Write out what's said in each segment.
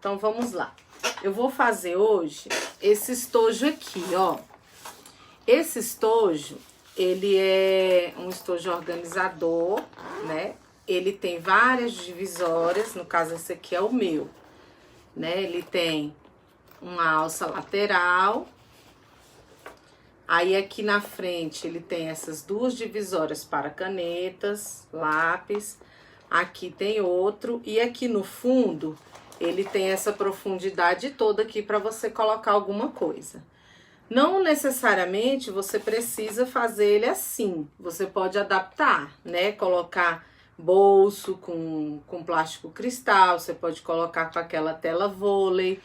Então, vamos lá. Eu vou fazer hoje esse estojo aqui, ó. Esse estojo, ele é um estojo organizador, né? Ele tem várias divisórias, no caso esse aqui é o meu, né? Ele tem uma alça lateral. Aí aqui na frente ele tem essas duas divisórias para canetas, lápis. Aqui tem outro e aqui no fundo ele tem essa profundidade toda aqui para você colocar alguma coisa. Não necessariamente você precisa fazer ele assim, você pode adaptar, né? Colocar bolso com plástico cristal, você pode colocar com aquela tela vôlei,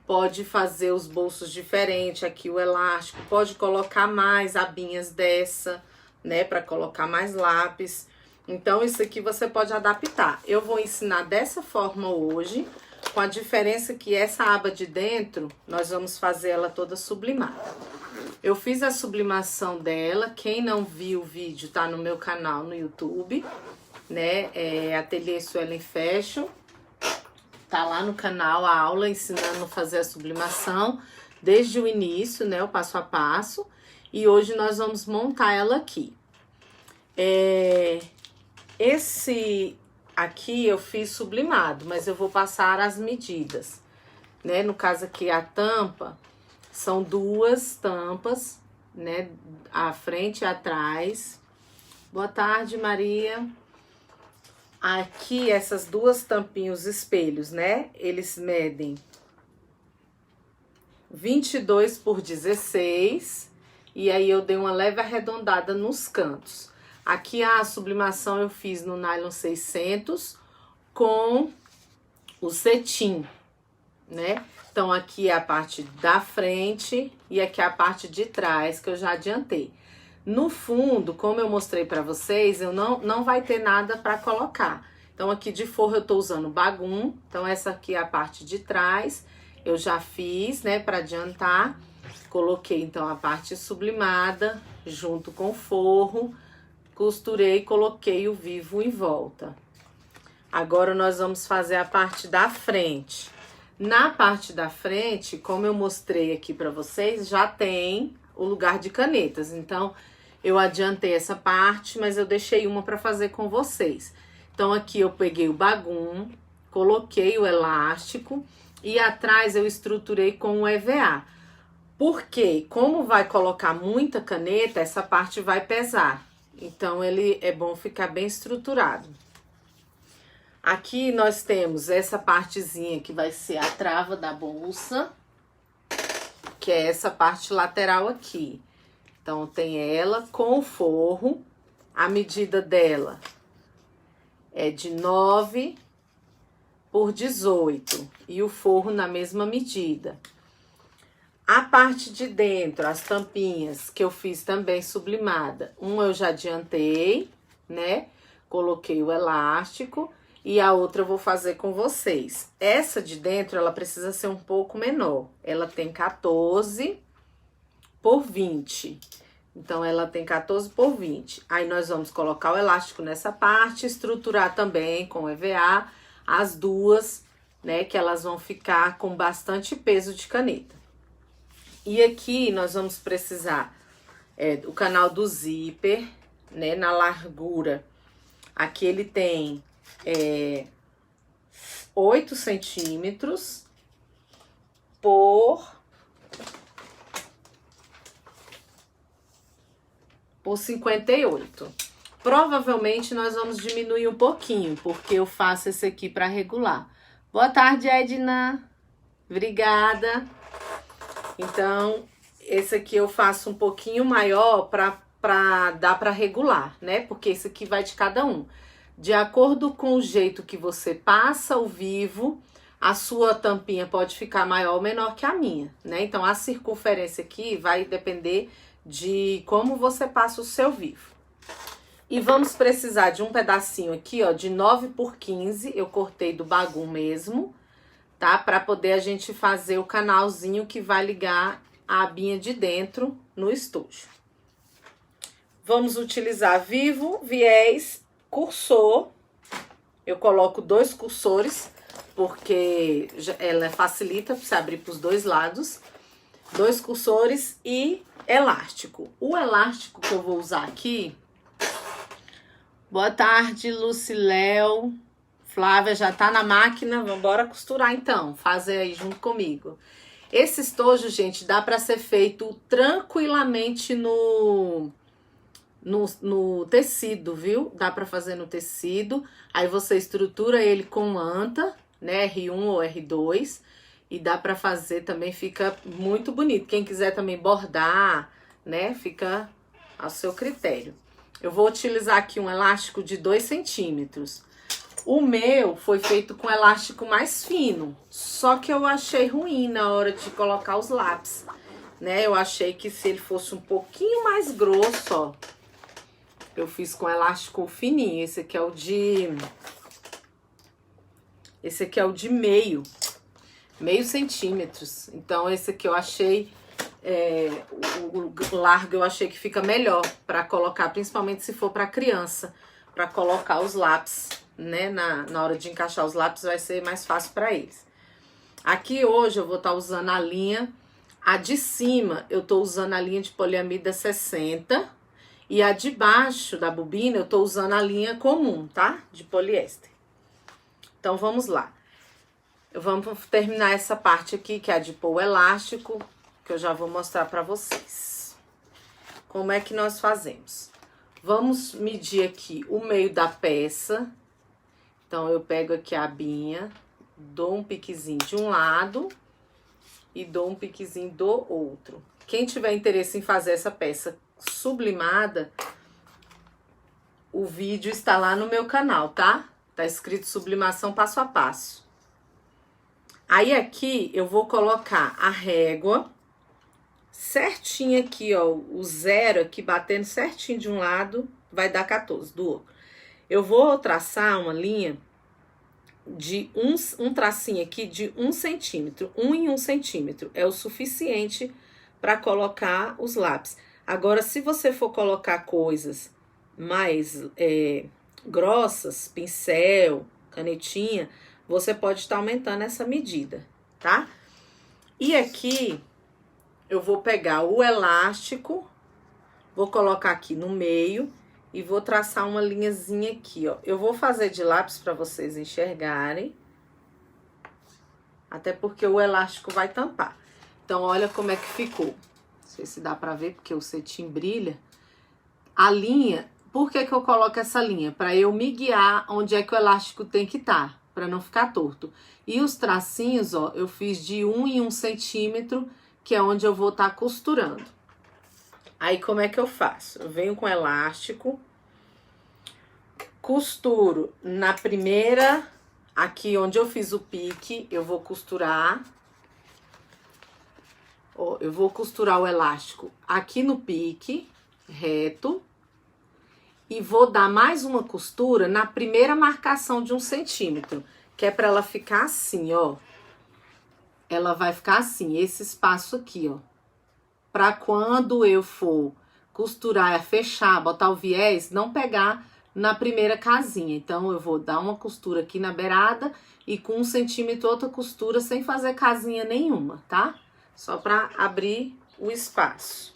pode fazer os bolsos diferentes, aqui o elástico, pode colocar mais abinhas dessa, né? Para colocar mais lápis. Então, isso aqui você pode adaptar. Eu vou ensinar dessa forma hoje, com a diferença que essa aba de dentro, nós vamos fazer ela toda sublimada. Eu fiz a sublimação dela, quem não viu o vídeo tá no meu canal no YouTube, né? Ateliê Suelen Fashion. Tá lá no canal a aula ensinando a fazer a sublimação, desde o início, né? O passo a passo. E hoje nós vamos montar ela aqui. Esse aqui eu fiz sublimado, mas eu vou passar as medidas, né? No caso aqui a tampa, são duas tampas, né? A frente e atrás. Boa tarde, Maria. Aqui essas duas tampinhas, espelhos, né? Eles medem 22 por 16 e aí eu dei uma leve arredondada nos cantos. Aqui a sublimação eu fiz no nylon 600 com o cetim, né? Então aqui é a parte da frente e aqui é a parte de trás que eu já adiantei. No fundo, como eu mostrei pra vocês, eu não vai ter nada pra colocar. Então aqui de forro eu tô usando bagum, então essa aqui é a parte de trás. Eu já fiz, né, pra adiantar. Coloquei então a parte sublimada junto com o forro. Costurei e coloquei o vivo em volta. Agora nós vamos fazer a parte da frente. Na parte da frente, como eu mostrei aqui pra vocês, já tem o lugar de canetas. Então, eu adiantei essa parte, mas eu deixei uma pra fazer com vocês. Então, aqui eu peguei o bagum, coloquei o elástico e atrás eu estruturei com o EVA. Porque, como vai colocar muita caneta, essa parte vai pesar. Então, ele é bom ficar bem estruturado. Aqui nós temos essa partezinha que vai ser a trava da bolsa, que é essa parte lateral aqui. Então, tem ela com o forro, a medida dela é de 9 por 18 e o forro na mesma medida. A parte de dentro, as tampinhas que eu fiz também sublimada, uma eu já adiantei, né? Coloquei o elástico e a outra eu vou fazer com vocês. Essa de dentro, ela precisa ser um pouco menor. Ela tem 14 por 20. Então, ela tem 14 por 20. Aí, nós vamos colocar o elástico nessa parte, estruturar também com EVA as duas, né? Que elas vão ficar com bastante peso de caneta. E aqui nós vamos precisar do canal do zíper, né? Na largura, aqui ele tem 8 centímetros por 58. Provavelmente nós vamos diminuir um pouquinho, porque eu faço esse aqui para regular. Boa tarde, Edna. Obrigada. Então, esse aqui eu faço um pouquinho maior para dar para regular, né? Porque esse aqui vai de cada um. De acordo com o jeito que você passa o vivo, a sua tampinha pode ficar maior ou menor que a minha, né? Então, a circunferência aqui vai depender de como você passa o seu vivo. E vamos precisar de um pedacinho aqui, ó, de 9 por 15, eu cortei do bagum mesmo, tá? Pra poder a gente fazer o canalzinho que vai ligar a abinha de dentro no estojo. Vamos utilizar vivo, viés, cursor. Eu coloco 2 cursores porque ela facilita para você abrir para os dois lados. 2 cursores e elástico. O elástico que eu vou usar aqui... Boa tarde, Luciléu. Flávia já tá na máquina, vamos embora costurar então, fazer aí junto comigo. Esse estojo, gente, dá para ser feito tranquilamente no tecido, viu? Dá para fazer no tecido, aí você estrutura ele com manta, né, R1 ou R2, e dá para fazer também, fica muito bonito. Quem quiser também bordar, né, fica ao seu critério. Eu vou utilizar aqui um elástico de 2 centímetros. O meu foi feito com elástico mais fino, só que eu achei ruim na hora de colocar os lápis, né? Eu achei que se ele fosse um pouquinho mais grosso, ó, eu fiz com elástico fininho. Esse aqui é o de... Esse aqui é o de meio centímetros. Então, esse aqui eu achei... o largo eu achei que fica melhor para colocar, principalmente se for para criança, para colocar os lápis, né? Na hora de encaixar os lápis vai ser mais fácil para eles. Aqui hoje eu vou estar usando a linha, a de cima eu tô usando a linha de poliamida 60 e a de baixo da bobina eu tô usando a linha comum, tá? De poliéster. Então vamos lá. Vamos terminar essa parte aqui que é a de pôr o elástico, que eu já vou mostrar para vocês. Como é que nós fazemos? Vamos medir aqui o meio da peça. Então, eu pego aqui a abinha, dou um piquezinho de um lado e dou um piquezinho do outro. Quem tiver interesse em fazer essa peça sublimada, o vídeo está lá no meu canal, tá? Tá escrito sublimação passo a passo. Aí, aqui, eu vou colocar a régua certinho aqui, ó, o 0 aqui batendo certinho de um lado, vai dar 14 do outro. Eu vou traçar uma linha de um tracinho aqui de 1 centímetro. 1 em 1 centímetro é o suficiente para colocar os lápis. Agora, se você for colocar coisas mais grossas, pincel, canetinha, você pode estar aumentando essa medida, tá? E aqui... eu vou pegar o elástico, vou colocar aqui no meio e vou traçar uma linhazinha aqui, ó. Eu vou fazer de lápis para vocês enxergarem, até porque o elástico vai tampar. Então, olha como é que ficou. Não sei se dá para ver, porque o cetim brilha. A linha, por que que eu coloco essa linha? Para eu me guiar onde é que o elástico tem que estar, para não ficar torto. E os tracinhos, ó, eu fiz de 1 em 1 centímetro, que é onde eu vou estar costurando. Aí, como é que eu faço? Eu venho com elástico, costuro na primeira, aqui onde eu fiz o pique, eu vou costurar. Ó, eu vou costurar o elástico aqui no pique, reto, e vou dar mais uma costura na primeira marcação de 1 centímetro, que é para ela ficar assim, ó. Ela vai ficar assim, esse espaço aqui, ó. Pra quando eu for costurar, fechar, botar o viés, não pegar na primeira casinha. Então, eu vou dar uma costura aqui na beirada e com 1 centímetro outra costura sem fazer casinha nenhuma, tá? Só pra abrir o espaço.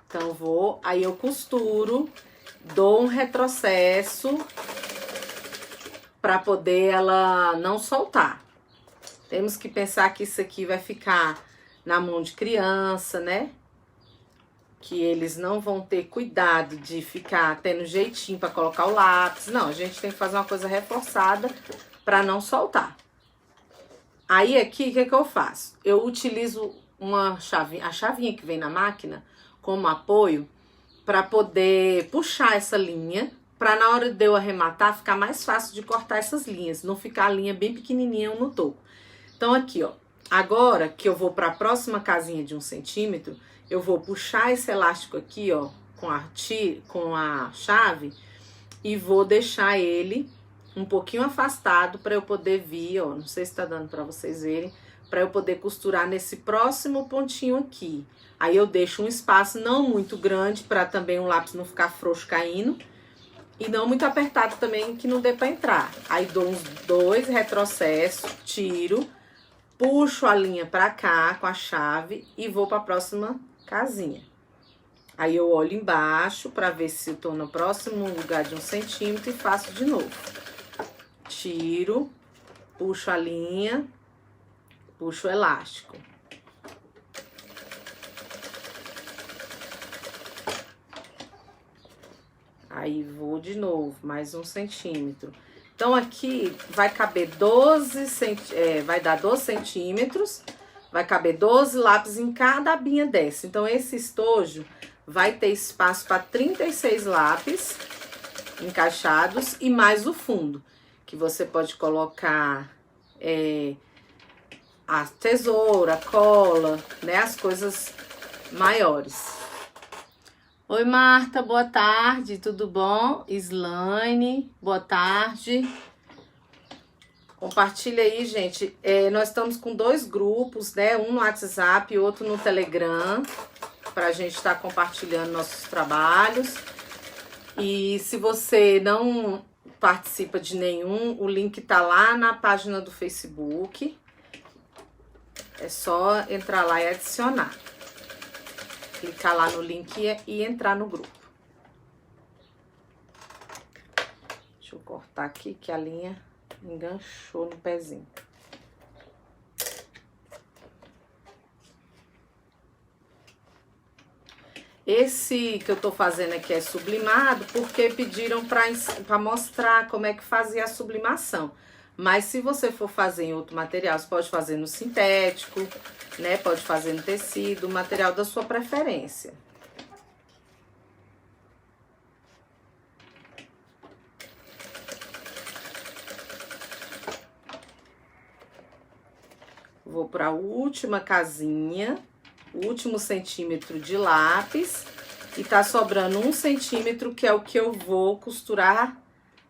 Então, aí eu costuro, dou um retrocesso para poder ela não soltar. Temos que pensar que isso aqui vai ficar na mão de criança, né? Que eles não vão ter cuidado de ficar tendo jeitinho para colocar o lápis. Não, a gente tem que fazer uma coisa reforçada para não soltar. Aí aqui, o que eu faço? Eu utilizo uma chavinha, a chavinha que vem na máquina como apoio para poder puxar essa linha, para na hora de eu arrematar ficar mais fácil de cortar essas linhas, não ficar a linha bem pequenininha no topo. Então aqui, ó, agora que eu vou para a próxima casinha de 1 centímetro, eu vou puxar esse elástico aqui, ó, com a chave e vou deixar ele um pouquinho afastado para eu poder vir, ó, não sei se tá dando para vocês verem, para eu poder costurar nesse próximo pontinho aqui. Aí eu deixo um espaço não muito grande para também o lápis não ficar frouxo caindo. E não muito apertado também, que não dê para entrar. Aí dou uns 2 retrocessos, tiro, puxo a linha para cá com a chave e vou para a próxima casinha. Aí eu olho embaixo para ver se eu tô no próximo lugar de 1 centímetro e faço de novo. Tiro, puxo a linha, puxo o elástico. Aí vou de novo, mais 1 centímetro. Então aqui vai caber vai dar 12 centímetros, vai caber 12 lápis em cada abinha dessa. Então esse estojo vai ter espaço para 36 lápis encaixados e mais o fundo, que você pode colocar a tesoura, a cola, né, as coisas maiores. Oi, Marta, boa tarde, tudo bom? Slaine, boa tarde. Compartilha aí, gente. Nós estamos com 2 grupos, né? Um no WhatsApp e outro no Telegram, pra gente estar compartilhando nossos trabalhos. E se você não participa de nenhum, o link tá lá na página do Facebook. É só entrar lá e adicionar. Clicar lá no link e entrar no grupo. Deixa eu cortar aqui que a linha enganchou no pezinho. Esse que eu tô fazendo aqui é sublimado porque pediram para mostrar como é que fazia a sublimação. Mas se você for fazer em outro material, você pode fazer no sintético, né? Pode fazer no tecido, o material da sua preferência. Vou para a última casinha, o último centímetro de lápis. E tá sobrando 1 centímetro, que é o que eu vou costurar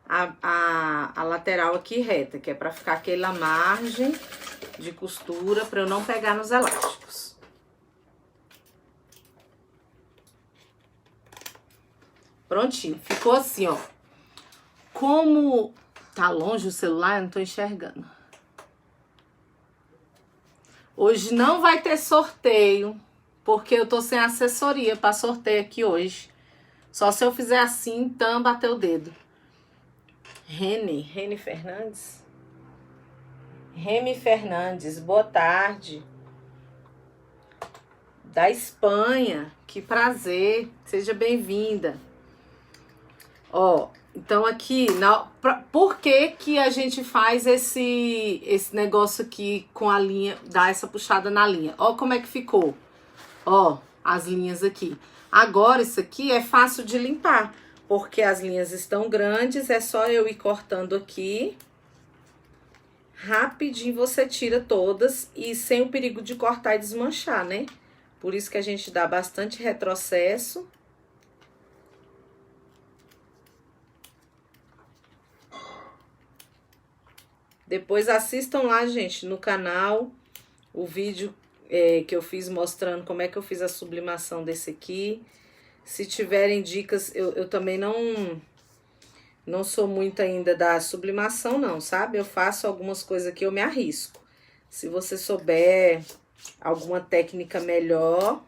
a lateral aqui reta, que é para ficar aquela margem de costura para eu não pegar nos elásticos. Prontinho, ficou assim, ó. Como tá longe o celular, eu não tô enxergando. Hoje não vai ter sorteio, porque eu tô sem assessoria para sorteio aqui hoje. Só se eu fizer assim, então bater o dedo. Reni Fernandes. Remy Fernandes, boa tarde. Da Espanha, que prazer, seja bem-vinda. Ó, então aqui, por que a gente faz esse negócio aqui com a linha, dá essa puxada na linha? Ó como é que ficou, ó, as linhas aqui. Agora isso aqui é fácil de limpar, porque as linhas estão grandes, é só eu ir cortando aqui. Rapidinho você tira todas e sem o perigo de cortar e desmanchar, né? Por isso que a gente dá bastante retrocesso. Depois assistam lá, gente, no canal, o vídeo que eu fiz mostrando como é que eu fiz a sublimação desse aqui. Se tiverem dicas, eu também não sou muito ainda da sublimação, não, sabe? Eu faço algumas coisas que eu me arrisco. Se você souber alguma técnica melhor,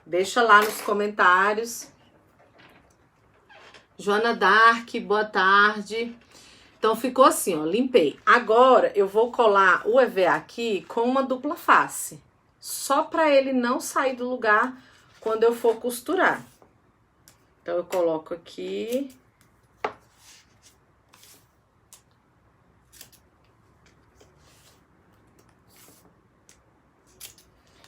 deixa lá nos comentários. Joana Dark, boa tarde. Então, ficou assim, ó, limpei. Agora, eu vou colar o EVA aqui com uma dupla face. Só pra ele não sair do lugar quando eu for costurar. Então, eu coloco aqui.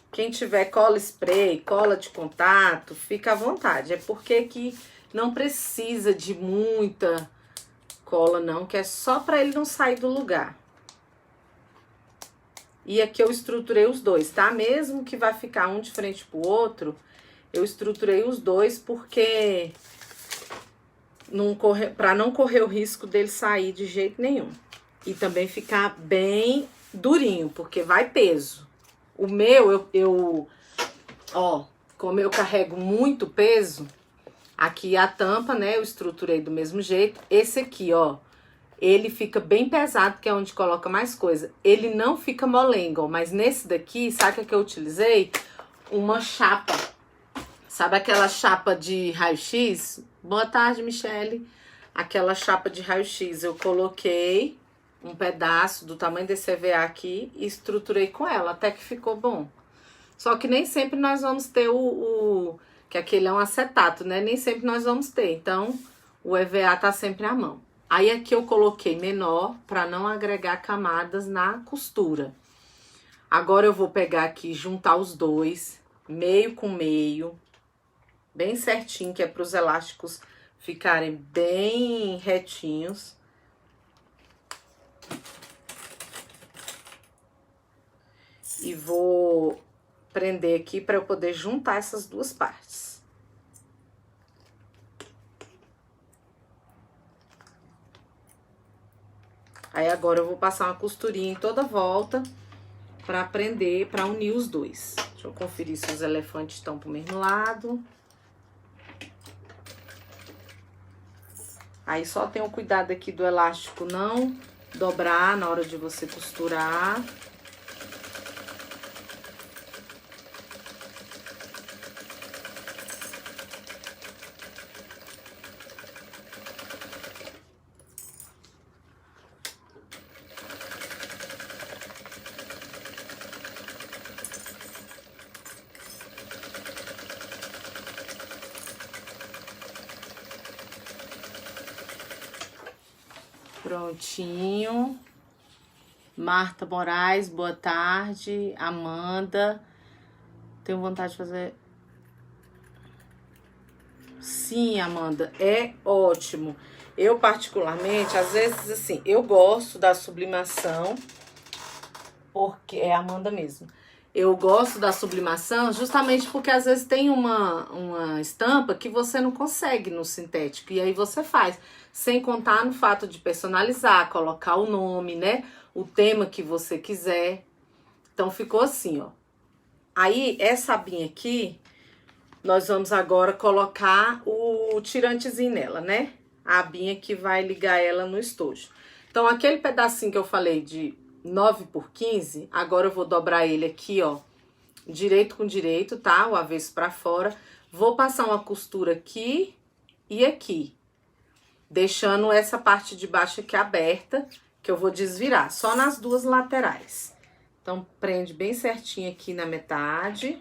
Quem tiver cola spray, cola de contato, fica à vontade. É porque aqui não precisa de muita cola, não, que é só para ele não sair do lugar. E aqui eu estruturei os dois, tá? Mesmo que vai ficar um de frente pro outro, eu estruturei os dois porque para não correr o risco dele sair de jeito nenhum. E também ficar bem durinho, porque vai peso. O meu, ó, como eu carrego muito peso, aqui a tampa, né, eu estruturei do mesmo jeito. Esse aqui, ó, ele fica bem pesado, que é onde coloca mais coisa. Ele não fica molengo, mas nesse daqui, sabe o que eu utilizei? Uma chapa. Sabe aquela chapa de raio-x? Boa tarde, Michele. Aquela chapa de raio-x, eu coloquei um pedaço do tamanho desse EVA aqui e estruturei com ela, até que ficou bom. Só que nem sempre nós vamos ter que aquele é um acetato, né? Nem sempre nós vamos ter, então o EVA tá sempre à mão. Aí aqui eu coloquei menor para não agregar camadas na costura. Agora eu vou pegar aqui, juntar os dois, meio com meio, bem certinho, que é para os elásticos ficarem bem retinhos. E vou prender aqui para eu poder juntar essas duas partes. Aí agora eu vou passar uma costurinha em toda a volta para prender, para unir os dois. Deixa eu conferir se os elefantes estão pro mesmo lado. Aí só tenha o cuidado aqui do elástico não dobrar na hora de você costurar. Prontinho. Marta Moraes, boa tarde. Amanda. Tenho vontade de fazer... Sim, Amanda, é ótimo. Eu, particularmente, às vezes, assim, eu gosto da sublimação, porque é a Amanda mesmo. Eu gosto da sublimação justamente porque às vezes tem uma estampa que você não consegue no sintético. E aí você faz, sem contar no fato de personalizar, colocar o nome, né? O tema que você quiser. Então ficou assim, ó. Aí essa abinha aqui, nós vamos agora colocar o tirantezinho nela, né? A abinha que vai ligar ela no estojo. Então aquele pedacinho que eu falei de 9 por 15, agora eu vou dobrar ele aqui, ó, direito com direito, tá? O avesso pra fora. Vou passar uma costura aqui e aqui, deixando essa parte de baixo aqui aberta, que eu vou desvirar, só nas duas laterais. Então, prende bem certinho aqui na metade.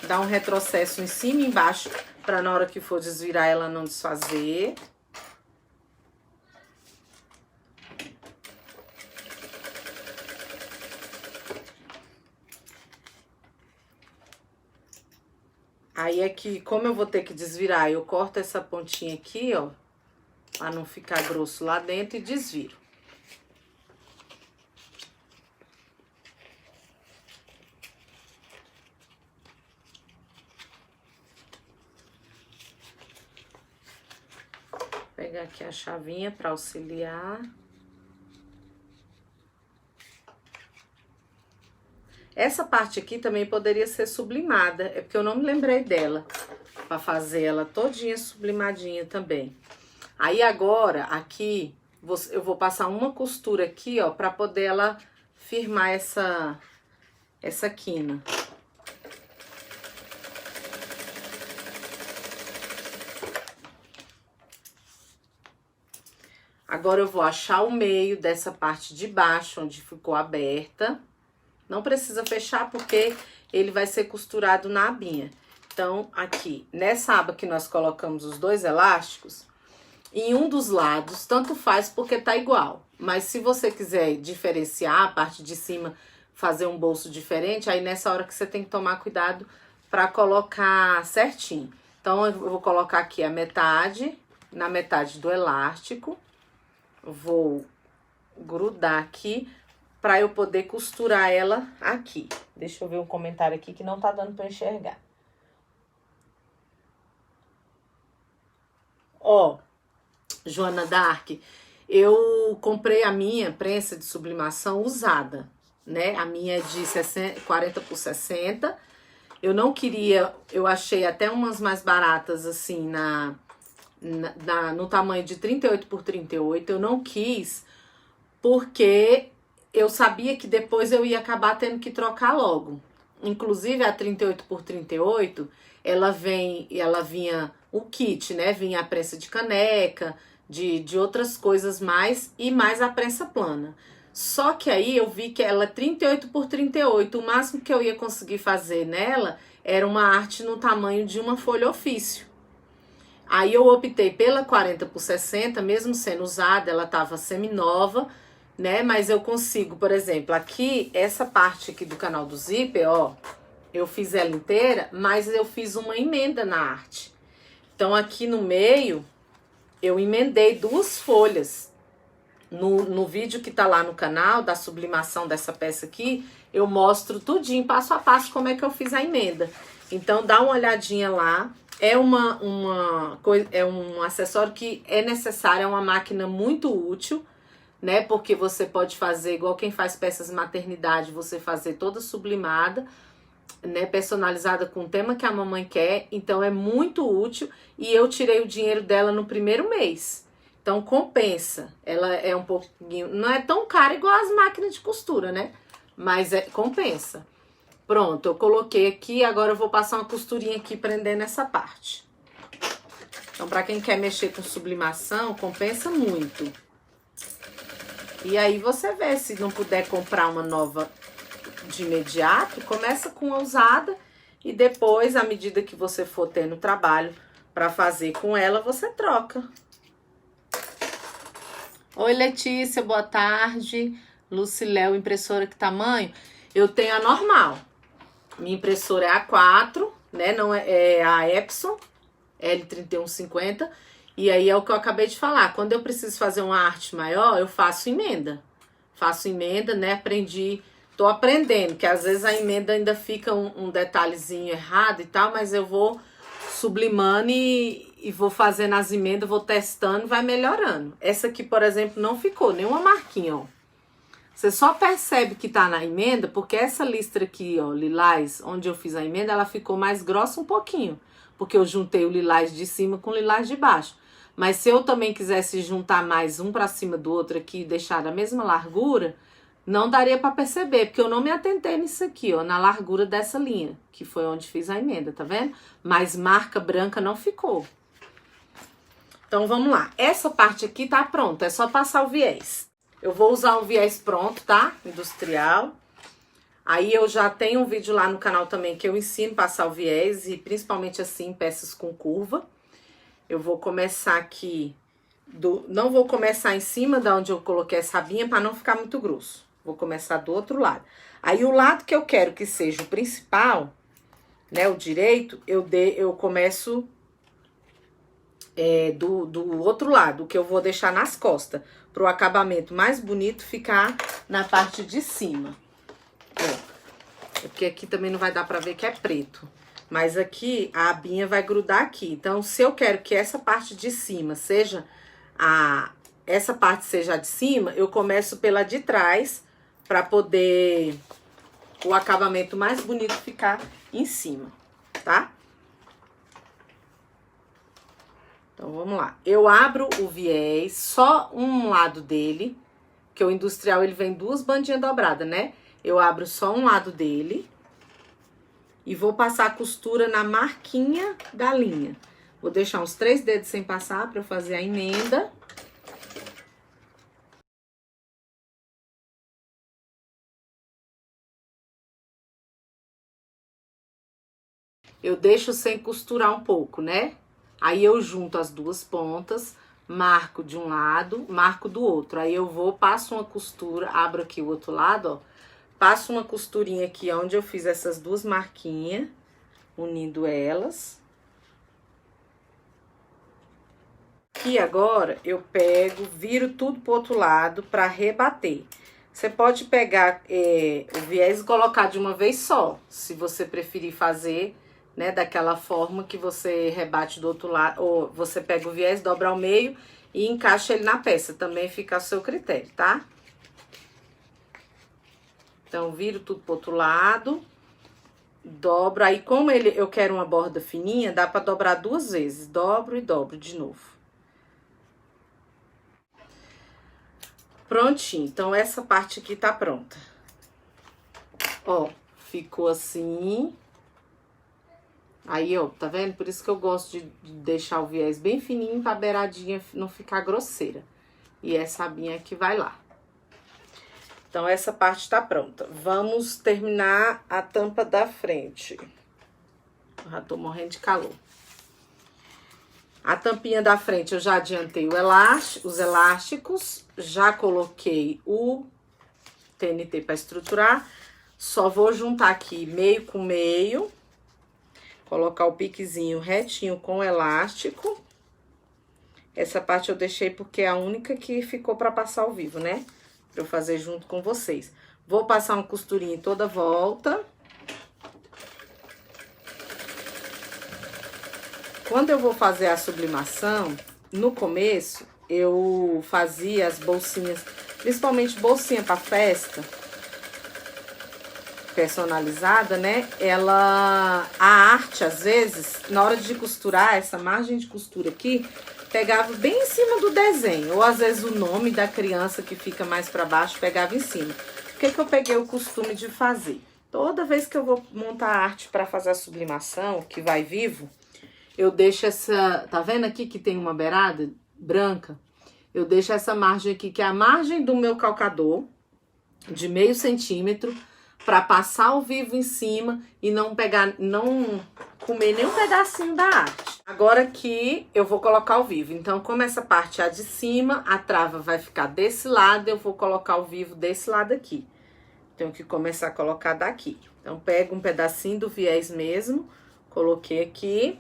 Dá um retrocesso em cima e embaixo, pra na hora que for desvirar ela não desfazer. Aí aqui, como eu vou ter que desvirar, eu corto essa pontinha aqui, ó, pra não ficar grosso lá dentro e desviro. Vou pegar aqui a chavinha pra auxiliar. Essa parte aqui também poderia ser sublimada, é porque eu não me lembrei dela, pra fazer ela todinha sublimadinha também. Aí agora, aqui, eu vou passar uma costura aqui, ó, pra poder ela firmar essa quina. Agora eu vou achar o meio dessa parte de baixo, onde ficou aberta. Não precisa fechar, porque ele vai ser costurado na abinha. Então, aqui, nessa aba que nós colocamos os dois elásticos, em um dos lados, tanto faz porque tá igual. Mas se você quiser diferenciar a parte de cima, fazer um bolso diferente, aí nessa hora que você tem que tomar cuidado pra colocar certinho. Então, eu vou colocar aqui a metade, na metade do elástico. Vou grudar aqui pra eu poder costurar ela aqui. Deixa eu ver um comentário aqui que não tá dando pra enxergar. Ó, Joana Dark, eu comprei a minha prensa de sublimação usada, né? A minha é de 40 por 60. Eu não queria, eu achei até umas mais baratas assim no tamanho de 38 por 38. Eu não quis porque eu sabia que depois eu ia acabar tendo que trocar logo. Inclusive a 38 por 38, ela vinha o kit, né? Vinha a prensa de caneca, de outras coisas mais e mais a prensa plana. Só que aí eu vi que ela é 38 por 38. O máximo que eu ia conseguir fazer nela era uma arte no tamanho de uma folha ofício. Aí eu optei pela 40 por 60, mesmo sendo usada, ela estava semi-nova, né? Mas eu consigo, por exemplo, aqui, essa parte aqui do canal do zíper, ó, eu fiz ela inteira, mas eu fiz uma emenda na arte. Então aqui no meio, eu emendei 2 folhas. No vídeo que tá lá no canal, da sublimação dessa peça aqui, eu mostro tudinho, passo a passo, como é que eu fiz a emenda. Então dá uma olhadinha lá. É um acessório que é necessário, é uma máquina muito útil, né? Porque você pode fazer, igual quem faz peças de maternidade, você fazer toda sublimada, né? Personalizada com o tema que a mamãe quer. Então é muito útil e eu tirei o dinheiro dela no primeiro mês. Então compensa. Ela é um pouquinho, não é tão cara igual as máquinas de costura, né? Mas compensa. Pronto, eu coloquei aqui, agora eu vou passar uma costurinha aqui prendendo essa parte. Então, pra quem quer mexer com sublimação, compensa muito. E aí você vê, se não puder comprar uma nova de imediato, começa com a usada e depois, à medida que você for tendo trabalho pra fazer com ela, você troca. Oi, Letícia, boa tarde. Luciléu, impressora que tamanho? Eu tenho a normal. Minha impressora é A4, né? Não é a Epson L3150. E aí é o que eu acabei de falar. Quando eu preciso fazer uma arte maior, eu faço emenda. Faço emenda, né? Tô aprendendo, que às vezes a emenda ainda fica um detalhezinho errado e tal, mas eu vou sublimando e vou fazendo as emendas, vou testando, vai melhorando. Essa aqui, por exemplo, não ficou nenhuma marquinha, ó. Você só percebe que tá na emenda porque essa listra aqui, ó, lilás, onde eu fiz a emenda, ela ficou mais grossa um pouquinho. Porque eu juntei o lilás de cima com o lilás de baixo. Mas se eu também quisesse juntar mais um pra cima do outro aqui e deixar a mesma largura, não daria pra perceber. Porque eu não me atentei nisso aqui, ó, na largura dessa linha, que foi onde fiz a emenda, tá vendo? Mas marca branca não ficou. Então vamos lá. Essa parte aqui tá pronta, é só passar o viés. Eu vou usar um viés pronto, tá? Industrial. Aí eu já tenho um vídeo lá no canal também que eu ensino a passar o viés e principalmente assim, peças com curva. Eu vou começar aqui, não vou começar em cima da onde eu coloquei essa rabinha para não ficar muito grosso. Vou começar do outro lado. Aí o lado que eu quero que seja o principal, né, o direito, eu começo do outro lado, que eu vou deixar nas costas, para o acabamento mais bonito ficar na parte de cima. Ó, porque aqui também não vai dar para ver que é preto. Mas aqui a abinha vai grudar aqui. Então, se eu quero que essa parte de cima seja essa parte seja a de cima, eu começo pela de trás para poder o acabamento mais bonito ficar em cima, tá? Então, vamos lá. Eu abro o viés, só um lado dele, que o industrial ele vem 2 bandinhas dobradas, né? Eu abro só um lado dele e vou passar a costura na marquinha da linha. Vou deixar uns 3 dedos sem passar para eu fazer a emenda. Eu deixo sem costurar um pouco, né? Aí eu junto as 2 pontas, marco de um lado, marco do outro. Aí eu vou, passo uma costura, abro aqui o outro lado, ó. Passo uma costurinha aqui onde eu fiz essas 2 marquinhas, unindo elas. Aqui agora eu pego, viro tudo pro outro lado pra rebater. Você pode pegar o viés e colocar de uma vez só, se você preferir fazer, né, daquela forma que você rebate do outro lado, ou você pega o viés, dobra ao meio e encaixa ele na peça. Também fica a seu critério, tá? Então, viro tudo pro outro lado. Dobro. Aí, como eu quero uma borda fininha, dá pra dobrar 2 vezes. Dobro e dobro de novo. Prontinho. Então, essa parte aqui tá pronta. Ó, ficou assim. Aí, ó, tá vendo? Por isso que eu gosto de deixar o viés bem fininho pra beiradinha não ficar grosseira. E essa abinha aqui vai lá. Então, essa parte tá pronta. Vamos terminar a tampa da frente. Eu já tô morrendo de calor. A tampinha da frente eu já adiantei os elásticos, já coloquei o TNT para estruturar. Só vou juntar aqui meio com meio, colocar o piquezinho retinho com o elástico. Essa parte eu deixei porque é a única que ficou para passar ao vivo, né? Pra eu fazer junto com vocês. Vou passar uma costurinha em toda a volta. Quando eu vou fazer a sublimação, no começo, eu fazia as bolsinhas, principalmente bolsinha para festa, personalizada, né? A arte, às vezes, na hora de costurar, essa margem de costura aqui, pegava bem em cima do desenho. Ou, às vezes, o nome da criança que fica mais para baixo, pegava em cima. O que que eu peguei o costume de fazer? Toda vez que eu vou montar a arte para fazer a sublimação, que vai vivo, eu deixo essa, tá vendo aqui que tem uma beirada branca? Eu deixo essa margem aqui, que é a margem do meu calcador, de meio centímetro, para passar ao vivo em cima e não comer nem um pedacinho da arte. Agora aqui eu vou colocar ao vivo. Então, como essa parte é a de cima, a trava vai ficar desse lado, eu vou colocar ao vivo desse lado aqui. Tenho que começar a colocar daqui. Então, pego um pedacinho do viés mesmo, coloquei aqui.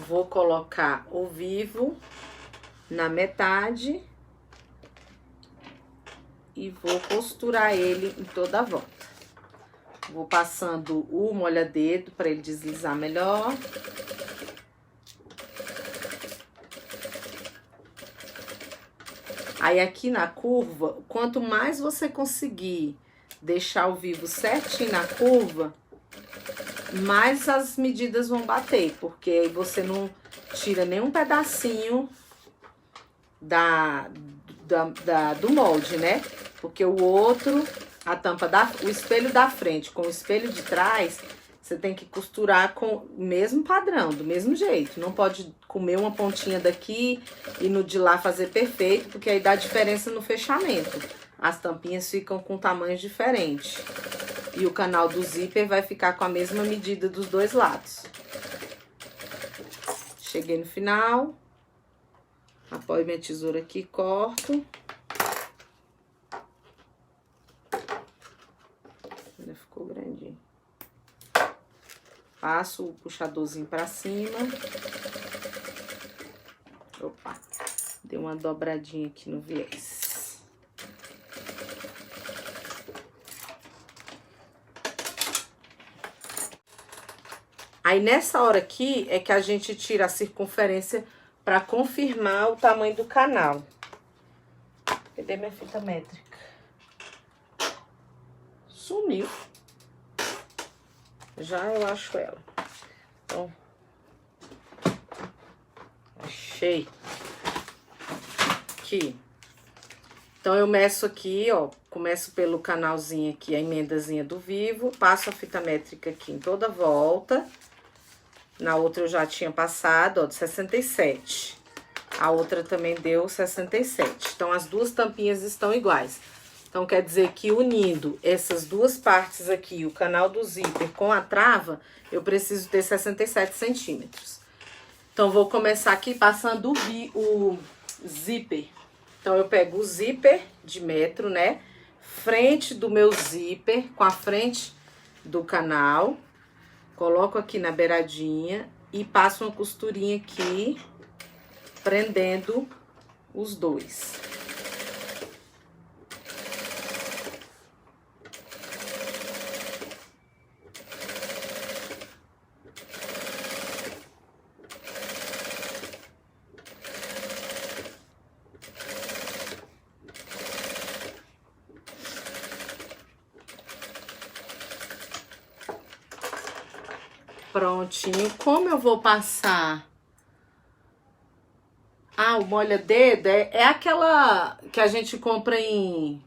Vou colocar o vivo na metade e vou costurar ele em toda a volta. Vou passando o molha-dedo para ele deslizar melhor. Aí, aqui na curva, quanto mais você conseguir deixar o vivo certinho na curva, mais as medidas vão bater, porque aí você não tira nenhum pedacinho do molde, né? Porque o outro, o espelho da frente com o espelho de trás, você tem que costurar com o mesmo padrão, do mesmo jeito. Não pode comer uma pontinha daqui e no de lá fazer perfeito, porque aí dá diferença no fechamento. As tampinhas ficam com tamanhos diferentes. E o canal do zíper vai ficar com a mesma medida dos dois lados. Cheguei no final. Apoio minha tesoura aqui e corto. Ainda ficou grandinho. Passo o puxadorzinho pra cima. Opa, dei uma dobradinha aqui no viés. Aí, nessa hora aqui, é que a gente tira a circunferência pra confirmar o tamanho do canal. Cadê minha fita métrica? Sumiu. Já eu acho ela. Então, achei. Aqui. Então, eu meço aqui, ó. Começo pelo canalzinho aqui, a emendazinha do vivo. Passo a fita métrica aqui em toda a volta. Na outra eu já tinha passado, ó, de 67. A outra também deu 67. Então, as duas tampinhas estão iguais. Então, quer dizer que unindo essas duas partes aqui, o canal do zíper com a trava, eu preciso ter 67 centímetros. Então, vou começar aqui passando o zíper. Então, eu pego o zíper de metro, né? Frente do meu zíper, com a frente do canal. Coloco aqui na beiradinha e passo uma costurinha aqui, prendendo os dois. Prontinho. Como eu vou passar? Ah, o molha-dedo é aquela que a gente compra em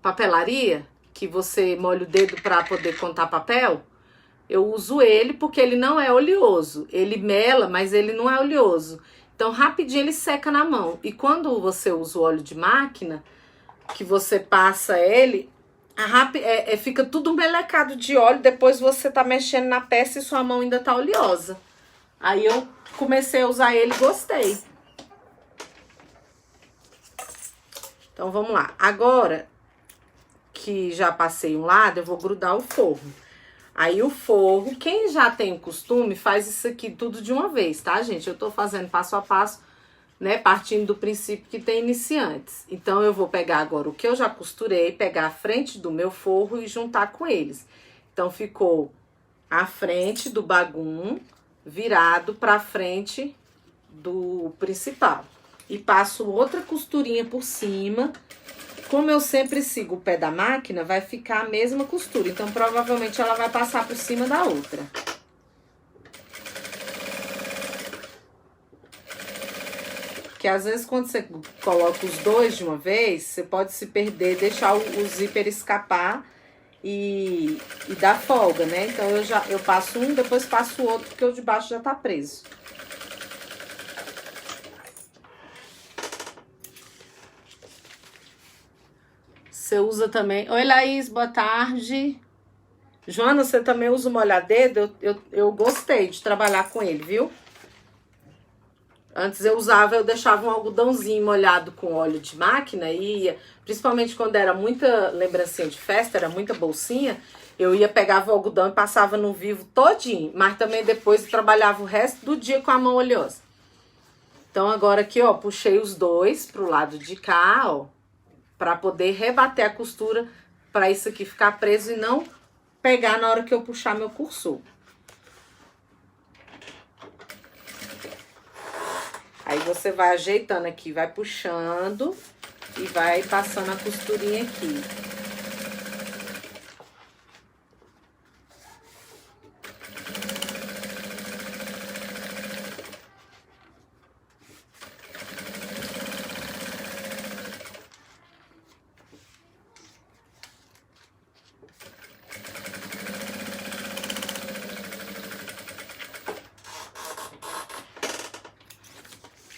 papelaria, que você molha o dedo para poder contar papel. Eu uso ele porque ele não é oleoso. Ele mela, mas ele não é oleoso. Então, rapidinho ele seca na mão. E quando você usa o óleo de máquina, que você passa ele, fica tudo melecado de óleo. Depois você tá mexendo na peça e sua mão ainda tá oleosa. Aí eu comecei a usar ele e gostei. Então, vamos lá. Agora que já passei um lado, eu vou grudar o forro. Aí o forro, quem já tem o costume, faz isso aqui tudo de uma vez, tá, gente? Eu tô fazendo passo a passo, né, partindo do princípio que tem iniciantes. Então, eu vou pegar agora o que eu já costurei, pegar a frente do meu forro e juntar com eles. Então, ficou a frente do bagum virado pra frente do principal. E passo outra costurinha por cima. Como eu sempre sigo o pé da máquina, vai ficar a mesma costura. Então, provavelmente, ela vai passar por cima da outra. Porque, às vezes, quando você coloca os dois de uma vez, você pode se perder, deixar o zíper escapar e dar folga, né? Então, eu passo um, depois passo o outro, porque o de baixo já tá preso. Você usa também... Oi, Laís, boa tarde. Joana, você também usa o molha-dedo? Eu gostei de trabalhar com ele, viu? Antes eu deixava um algodãozinho molhado com óleo de máquina e ia, principalmente quando era muita lembrancinha de festa, era muita bolsinha, eu ia, pegava o algodão e passava no vivo todinho. Mas também depois eu trabalhava o resto do dia com a mão oleosa. Então agora aqui, ó, puxei os dois pro lado de cá, ó. Pra poder rebater a costura, pra isso aqui ficar preso e não pegar na hora que eu puxar meu cursor. Aí você vai ajeitando aqui, vai puxando e vai passando a costurinha aqui.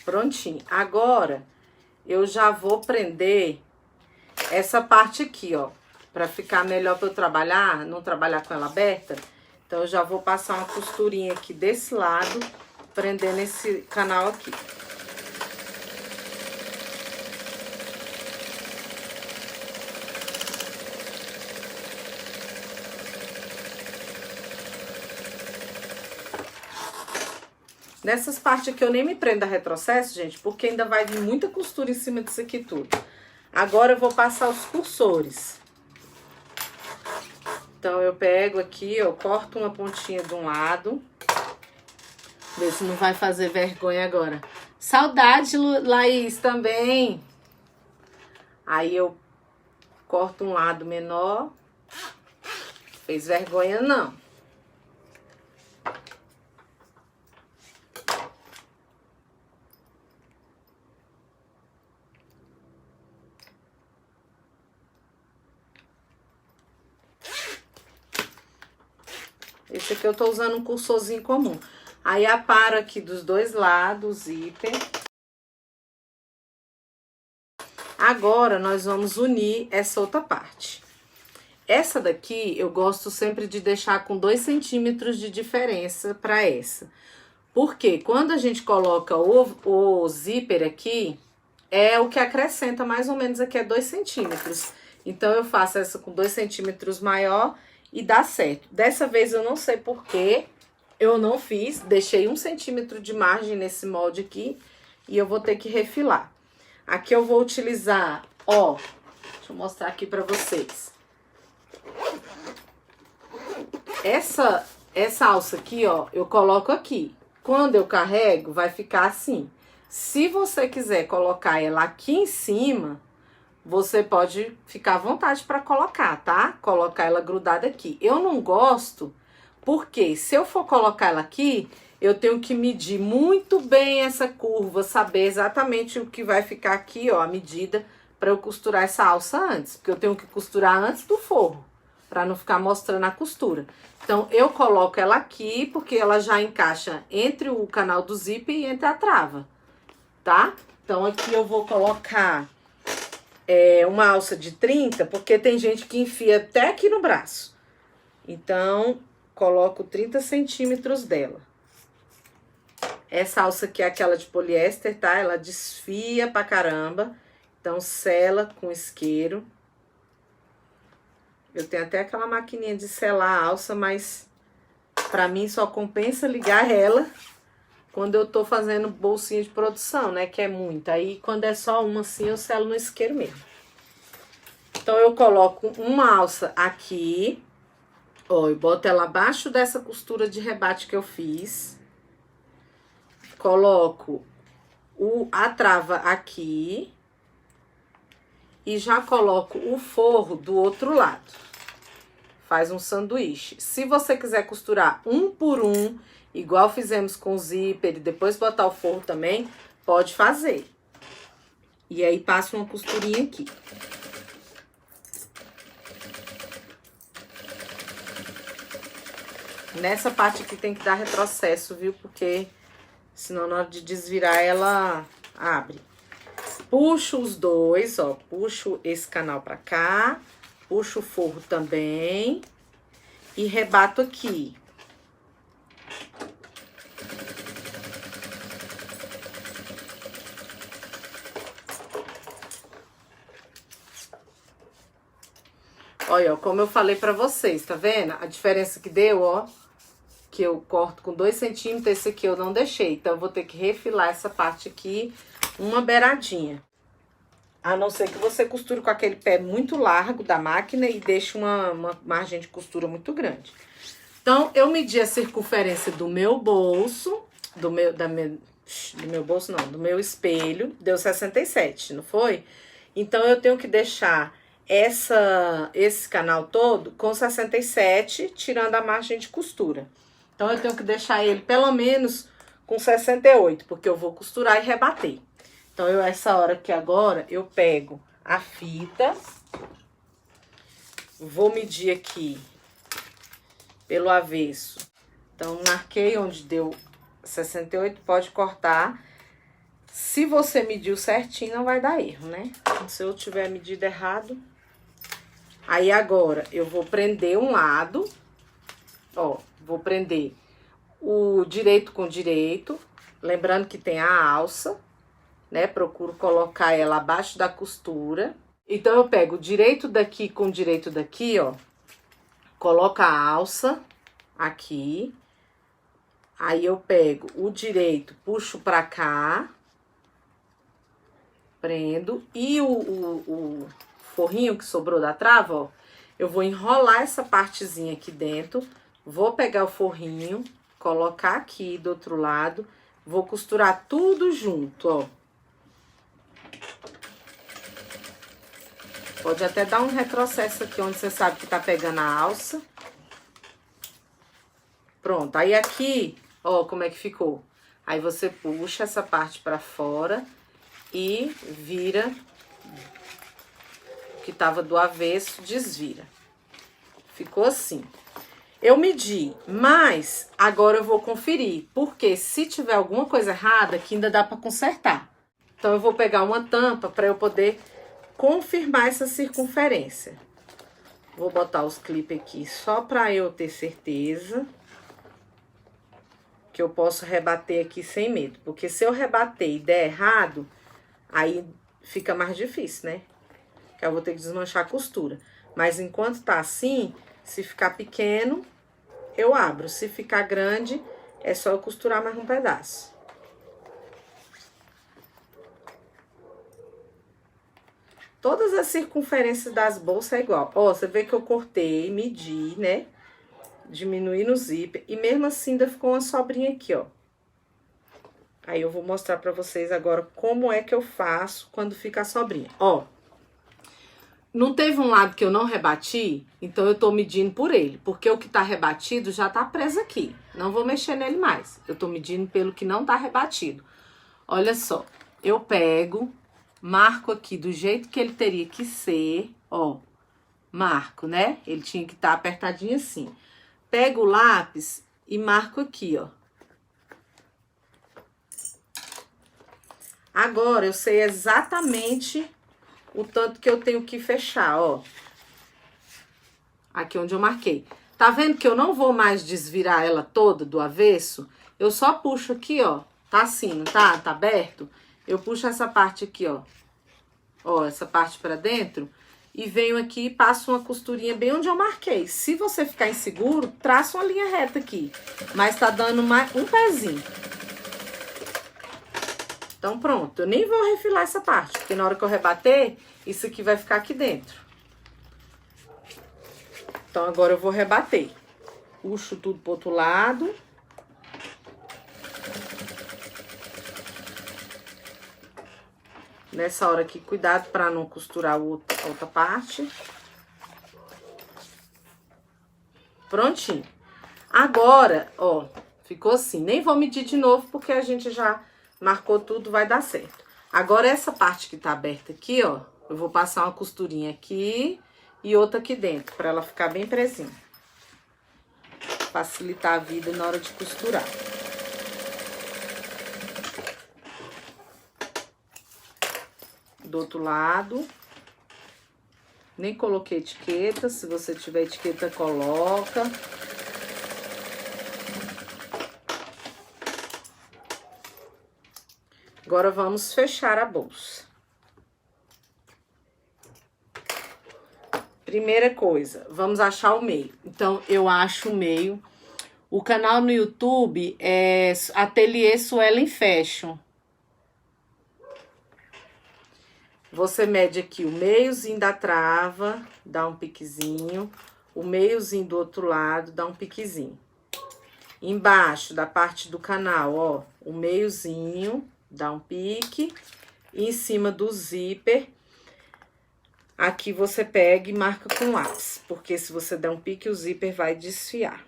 Prontinho. Agora, eu já vou prender essa parte aqui, ó. Pra ficar melhor pra eu trabalhar, não trabalhar com ela aberta. Então, eu já vou passar uma costurinha aqui desse lado, prendendo esse canal aqui. Nessas partes aqui eu nem me prendo a retrocesso, gente, porque ainda vai vir muita costura em cima disso aqui tudo. Agora eu vou passar os cursores. Então eu pego aqui, eu corto uma pontinha de um lado. Vê se não vai fazer vergonha agora. Saudade, Laís, também. Aí eu corto um lado menor. Fez vergonha, não. Esse aqui eu tô usando um cursorzinho comum. Aí, aparo aqui dos dois lados, zíper. Agora, nós vamos unir essa outra parte. Essa daqui, eu gosto sempre de deixar com 2 centímetros de diferença pra essa. Porque quando a gente coloca o zíper aqui, é o que acrescenta mais ou menos aqui, é 2 centímetros. Então, eu faço essa com 2 centímetros maior e dá certo. Dessa vez eu não sei por que eu não fiz, deixei 1 centímetro de margem nesse molde aqui e eu vou ter que refilar. Aqui eu vou utilizar, ó, deixa eu mostrar aqui pra vocês. Essa alça aqui, ó, eu coloco aqui. Quando eu carrego, vai ficar assim. Se você quiser colocar ela aqui em cima, você pode ficar à vontade para colocar, tá? Colocar ela grudada aqui. Eu não gosto Porque se eu for colocar ela aqui, eu tenho que medir muito bem essa curva, saber exatamente o que vai ficar aqui, ó, a medida, para eu costurar essa alça antes. Porque eu tenho que costurar antes do forro, para não ficar mostrando a costura. Então, eu coloco ela aqui, porque ela já encaixa entre o canal do zíper e entre a trava, tá? Então, aqui eu vou colocar uma alça de 30, porque tem gente que enfia até aqui no braço. Então, coloco 30 centímetros dela. Essa alça aqui é aquela de poliéster, tá? Ela desfia pra caramba. Então, sela com isqueiro. Eu tenho até aquela maquininha de selar a alça, mas pra mim só compensa ligar ela quando eu tô fazendo bolsinha de produção, né? Que é muita. Aí, quando é só uma assim, eu selo no isqueiro mesmo. Então, eu coloco uma alça aqui, ó, e boto ela abaixo dessa costura de rebate que eu fiz. Coloco a trava aqui e já coloco o forro do outro lado. Faz um sanduíche. Se você quiser costurar um por um, igual fizemos com o zíper e depois botar o forro também, pode fazer. E aí passa uma costurinha aqui. Nessa parte aqui tem que dar retrocesso, viu? Porque senão na hora de desvirar ela abre. Puxo os dois, ó. Puxo esse canal pra cá. Puxo o forro também. E rebato aqui. Olha, ó, como eu falei pra vocês, tá vendo? A diferença que deu, ó. Que eu corto com 2 centímetros, esse aqui eu não deixei. Então, eu vou ter que refilar essa parte aqui, uma beiradinha. A não ser que você costure com aquele pé muito largo da máquina e deixe uma margem de costura muito grande. Então, eu medi a circunferência do meu bolso, do meu espelho, deu 67, não foi? Então, eu tenho que deixar esse canal todo com 67, tirando a margem de costura. Então, eu tenho que deixar ele pelo menos com 68, porque eu vou costurar e rebater. Então, essa hora aqui agora, eu pego a fita, vou medir aqui pelo avesso. Então, marquei onde deu 68, pode cortar. Se você mediu certinho, não vai dar erro, né? Se eu tiver medido errado. Aí, agora, eu vou prender um lado, ó, vou prender o direito com direito, lembrando que tem a alça, né? Procuro colocar ela abaixo da costura. Então, eu pego o direito daqui com o direito daqui, ó, coloco a alça aqui. Aí, eu pego o direito, puxo pra cá, prendo, e o forrinho que sobrou da trava, ó, eu vou enrolar essa partezinha aqui dentro, vou pegar o forrinho, colocar aqui do outro lado, vou costurar tudo junto, ó. Pode até dar um retrocesso aqui, onde você sabe que tá pegando a alça. Pronto, aí aqui, ó, como é que ficou. Aí você puxa essa parte pra fora e vira, que tava do avesso, desvira. Ficou assim. Eu medi, mas agora eu vou conferir, porque se tiver alguma coisa errada, aqui ainda dá pra consertar. Então, eu vou pegar uma tampa pra eu poder confirmar essa circunferência. Vou botar os clipes aqui só pra eu ter certeza que eu posso rebater aqui sem medo. Porque se eu rebater e der errado, aí fica mais difícil, né? Que eu vou ter que desmanchar a costura. Mas enquanto tá assim, se ficar pequeno, eu abro. Se ficar grande, é só eu costurar mais um pedaço. Todas as circunferências das bolsas é igual. Ó, você vê que eu cortei, medi, né? Diminuí no zíper. E mesmo assim ainda ficou uma sobrinha aqui, ó. Aí eu vou mostrar pra vocês agora como é que eu faço quando fica a sobrinha. Ó, Não teve um lado que eu não rebati, então eu tô medindo por ele, porque o que tá rebatido já tá preso aqui. Não vou mexer nele mais. Eu tô medindo pelo que não tá rebatido. Olha só, eu pego, marco aqui do jeito que ele teria que ser, ó. Marco, né? Ele tinha que estar apertadinho assim. Pego o lápis e marco aqui, ó. Agora eu sei exatamente o tanto que eu tenho que fechar, ó. Aqui onde eu marquei. Tá vendo que eu não vou mais desvirar ela toda do avesso? Eu só puxo aqui, ó. Tá assim, não tá? Tá aberto? Eu puxo essa parte aqui, ó. Ó, essa parte pra dentro. E venho aqui e passo uma costurinha bem onde eu marquei. Se você ficar inseguro, traça uma linha reta aqui. Mas tá dando mais um pezinho. Então, pronto. Eu nem vou refilar essa parte, porque na hora que eu rebater, isso aqui vai ficar aqui dentro. Então, agora eu vou rebater. Puxo tudo pro outro lado. Nessa hora aqui, cuidado pra não costurar a outra parte. Prontinho. Agora, ó, ficou assim. Nem vou medir de novo, porque a gente já marcou tudo, vai dar certo. Agora, essa parte que tá aberta aqui, ó, eu vou passar uma costurinha aqui e outra aqui dentro, pra ela ficar bem presinha. Facilitar a vida na hora de costurar. Do outro lado. Nem coloquei etiqueta, se você tiver etiqueta, coloca. Agora, vamos fechar a bolsa. Primeira coisa, vamos achar o meio. Então, eu acho o meio. O canal no YouTube é Ateliê Suelen Fashion. Você mede aqui o meiozinho da trava, dá um piquezinho. O meiozinho do outro lado, dá um piquezinho. Embaixo da parte do canal, ó, o meiozinho, dá um pique. E em cima do zíper, aqui você pega e marca com lápis. Porque se você der um pique, o zíper vai desfiar.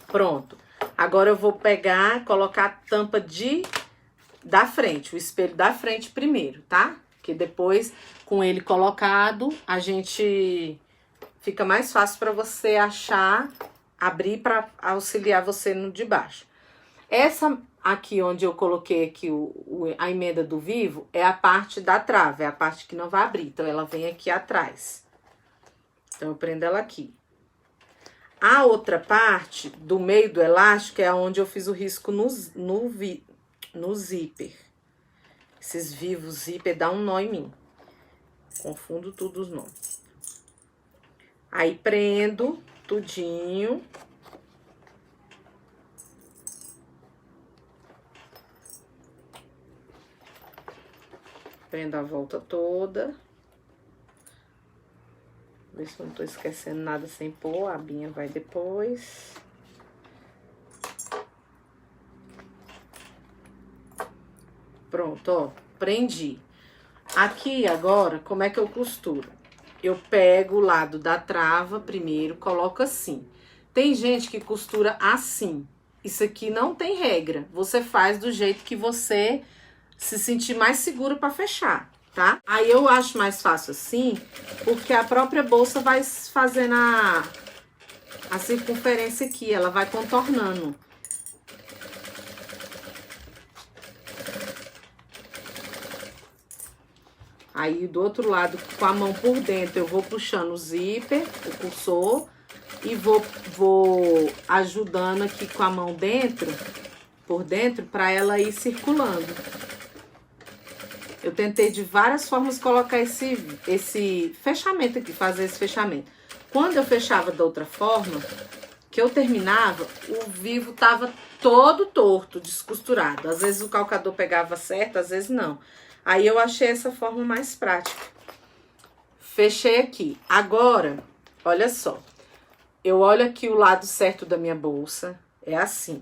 Pronto. Agora eu vou pegar, colocar a tampa da frente, o espelho da frente primeiro, tá? Porque depois, com ele colocado, a gente fica mais fácil para você achar, abrir para auxiliar você no de baixo. Essa aqui onde eu coloquei aqui a emenda do vivo é a parte da trava, é a parte que não vai abrir, então ela vem aqui atrás. Então eu prendo ela aqui. A outra parte do meio do elástico é onde eu fiz o risco no zíper. Esses vivos zíper dá um nó em mim. Confundo tudo os nós. Aí, prendo tudinho. Prendo a volta toda. Ver se eu não tô esquecendo nada sem pôr. A abinha vai depois. Pronto, ó, prendi. Aqui, agora, como é que eu costuro? Eu pego o lado da trava primeiro, coloco assim. Tem gente que costura assim. Isso aqui não tem regra. Você faz do jeito que você se sentir mais seguro para fechar, tá? Aí eu acho mais fácil assim, porque a própria bolsa vai fazendo a circunferência aqui, ela vai contornando. Aí, do outro lado, com a mão por dentro, eu vou puxando o zíper, o cursor, e vou ajudando aqui com a mão por dentro, pra ela ir circulando. Eu tentei de várias formas colocar esse fechamento aqui, fazer esse fechamento. Quando eu fechava da outra forma, que eu terminava, o vivo tava todo torto, descosturado. Às vezes o calcador pegava certo, às vezes não. Aí eu achei essa forma mais prática. Fechei aqui. Agora, olha só. Eu olho aqui o lado certo da minha bolsa. É assim,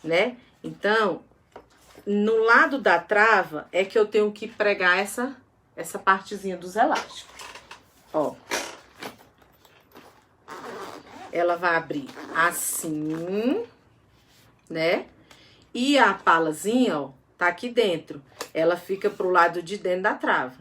né? Então, no lado da trava é que eu tenho que pregar essa essa partezinha dos elásticos. Ó. Ela vai abrir assim, né? E a palazinha, ó, tá aqui dentro. Ela fica pro lado de dentro da trava,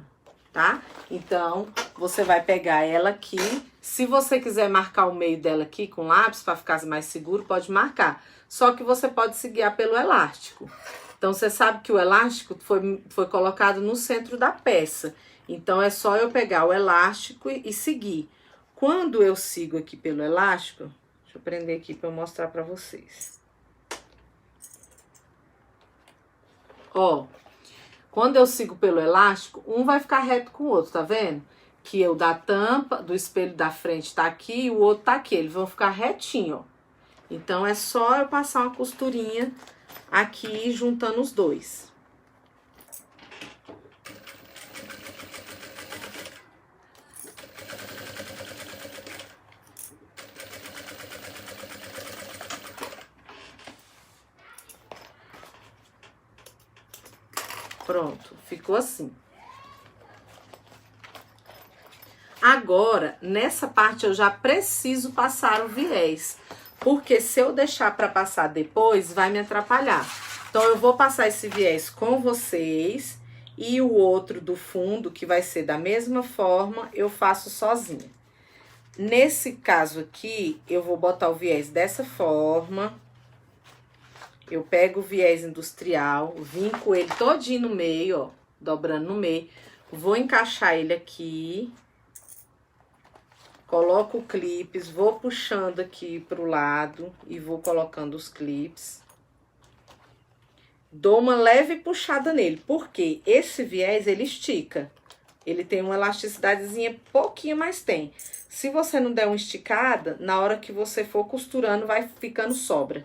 tá? Então, você vai pegar ela aqui. Se você quiser marcar o meio dela aqui com lápis, para ficar mais seguro, pode marcar. Só que você pode se guiar pelo elástico. Então, você sabe que o elástico foi colocado no centro da peça. Então, é só eu pegar o elástico e seguir. Quando eu sigo aqui pelo elástico, deixa eu prender aqui para eu mostrar para vocês. Ó, quando eu sigo pelo elástico, um vai ficar reto com o outro, tá vendo? Que o da tampa, do espelho da frente tá aqui e o outro tá aqui. Eles vão ficar retinho, ó. Então, é só eu passar uma costurinha aqui, juntando os dois. Pronto, ficou assim. Agora, nessa parte eu já preciso passar o viés, porque se eu deixar para passar depois, vai me atrapalhar. Então, eu vou passar esse viés com vocês e o outro do fundo, que vai ser da mesma forma, eu faço sozinha. Nesse caso aqui, eu vou botar o viés dessa forma. Eu pego o viés industrial, vinco ele todinho no meio, ó, dobrando no meio. Vou encaixar ele aqui. Coloco o clipes, vou puxando aqui pro lado e vou colocando os clipes. Dou uma leve puxada nele, porque esse viés, ele estica. Ele tem uma elasticidadezinha, pouquinho, mas tem. Se você não der uma esticada, na hora que você for costurando, vai ficando sobra.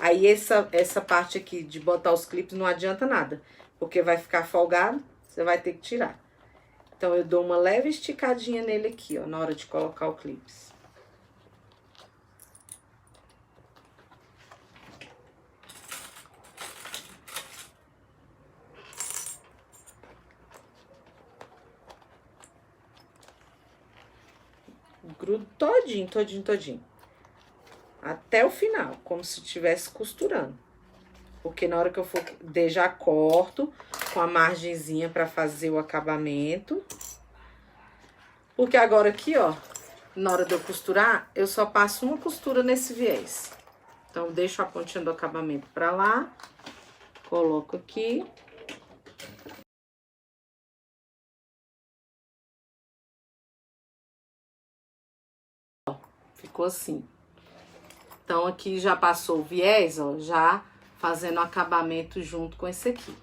Aí, essa parte aqui de botar os clipes não adianta nada, porque vai ficar folgado, você vai ter que tirar. Então, eu dou uma leve esticadinha nele aqui, ó, na hora de colocar o clipes. Grudo todinho, todinho, todinho. Até o final, como se estivesse costurando. Porque na hora que eu for, já corto com a margenzinha pra fazer o acabamento. Porque agora aqui, ó, na hora de eu costurar, eu só passo uma costura nesse viés. Então, deixo a pontinha do acabamento pra lá. Coloco aqui. Ó, ficou assim. Então, aqui já passou o viés, ó, já fazendo o acabamento junto com esse aqui,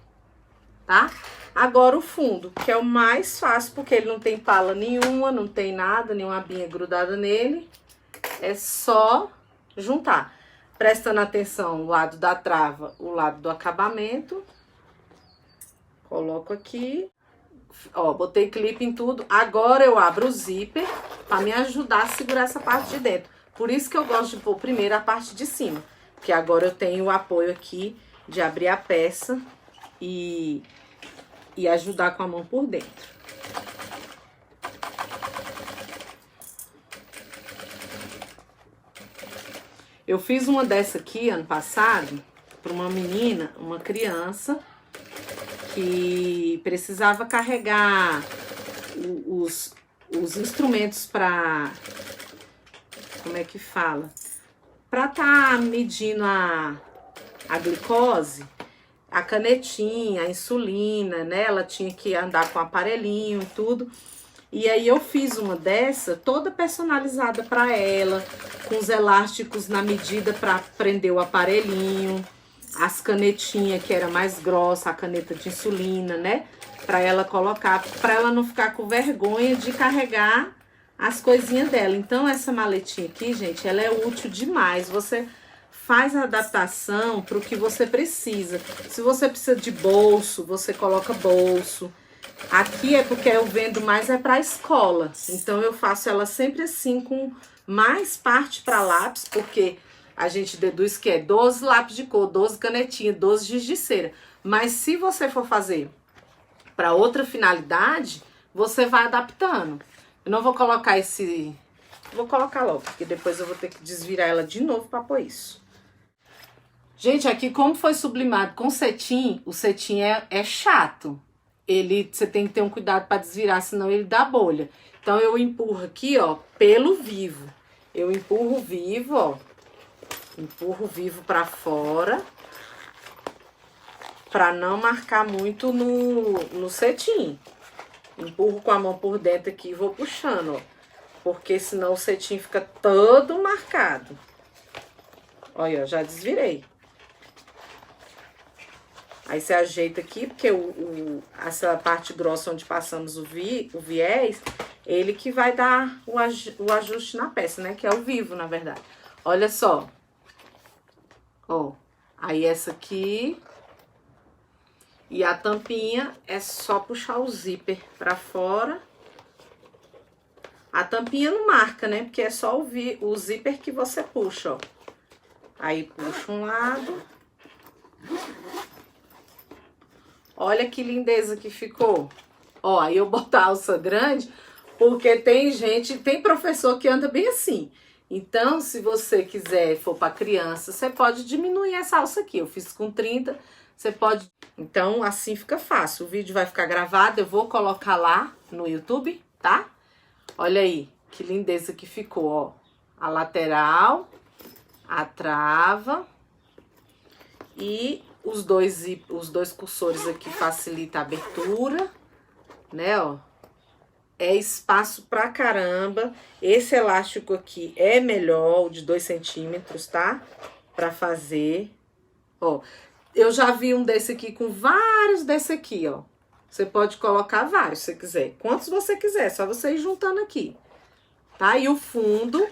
tá? Agora, o fundo, que é o mais fácil, porque ele não tem pala nenhuma, não tem nada, nenhuma abinha grudada nele. É só juntar. Prestando atenção o lado da trava, o lado do acabamento. Coloco aqui. Ó, botei clipe em tudo. Agora, eu abro o zíper pra me ajudar a segurar essa parte de dentro. Por isso que eu gosto de pôr primeiro a parte de cima. Porque agora eu tenho o apoio aqui de abrir a peça e ajudar com a mão por dentro. Eu fiz uma dessa aqui ano passado para uma menina, uma criança, que precisava carregar os instrumentos para... Como é que fala? Pra tá medindo a glicose, a canetinha, a insulina, né? Ela tinha que andar com o aparelhinho e tudo. E aí eu fiz uma dessa, toda personalizada pra ela, com os elásticos na medida pra prender o aparelhinho, as canetinhas que era mais grossa, a caneta de insulina, né? Pra ela colocar, pra ela não ficar com vergonha de carregar as coisinhas dela. Então, essa maletinha aqui, gente, ela é útil demais. Você faz a adaptação para o que você precisa. Se você precisa de bolso, você coloca bolso. Aqui é porque eu vendo mais é para escola. Então, eu faço ela sempre assim, com mais parte para lápis, porque a gente deduz que é 12 lápis de cor, 12 canetinhas, 12 giz de cera. Mas se você for fazer para outra finalidade, você vai adaptando. Eu não vou colocar esse... Vou colocar logo, porque depois eu vou ter que desvirar ela de novo para pôr isso. Gente, aqui como foi sublimado com cetim, o cetim é chato. Você tem que ter um cuidado para desvirar, senão ele dá bolha. Então eu empurro aqui, ó, pelo vivo. Eu empurro vivo, ó. Empurro vivo para fora. Para não marcar muito no cetim. Empurro com a mão por dentro aqui e vou puxando, ó. Porque senão o cetim fica todo marcado. Olha, ó, já desvirei. Aí você ajeita aqui, porque essa parte grossa onde passamos o viés, ele que vai dar o ajuste na peça, né? Que é o vivo, na verdade. Olha só. Ó, aí essa aqui. E a tampinha é só puxar o zíper pra fora. A tampinha não marca, né? Porque é só o zíper que você puxa, ó. Aí puxa um lado. Olha que lindeza que ficou. Ó, aí eu boto a alça grande, porque tem professor que anda bem assim. Então, se você quiser, for para criança, você pode diminuir essa alça aqui. Eu fiz com 30, você pode... Então, assim fica fácil. O vídeo vai ficar gravado, eu vou colocar lá no YouTube, tá? Olha aí, que lindeza que ficou, ó. A lateral, a trava e os dois cursores aqui facilita a abertura, né, ó. É espaço pra caramba. Esse elástico aqui é melhor, o de 2 centímetros, tá? Pra fazer. Ó, eu já vi um desse aqui com vários desse aqui, ó. Você pode colocar vários, se você quiser. Quantos você quiser, só você ir juntando aqui. Tá? E o fundo,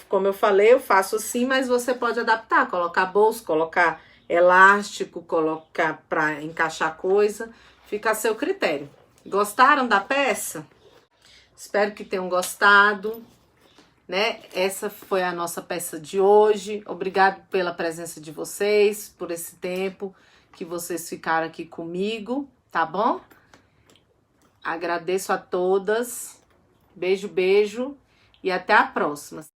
como eu falei, eu faço assim, mas você pode adaptar. Colocar bolso, colocar elástico, colocar pra encaixar coisa. Fica a seu critério. Gostaram da peça? Espero que tenham gostado, né? Essa foi a nossa peça de hoje. Obrigado pela presença de vocês, por esse tempo que vocês ficaram aqui comigo, tá bom? Agradeço a todas. Beijo, beijo e até a próxima.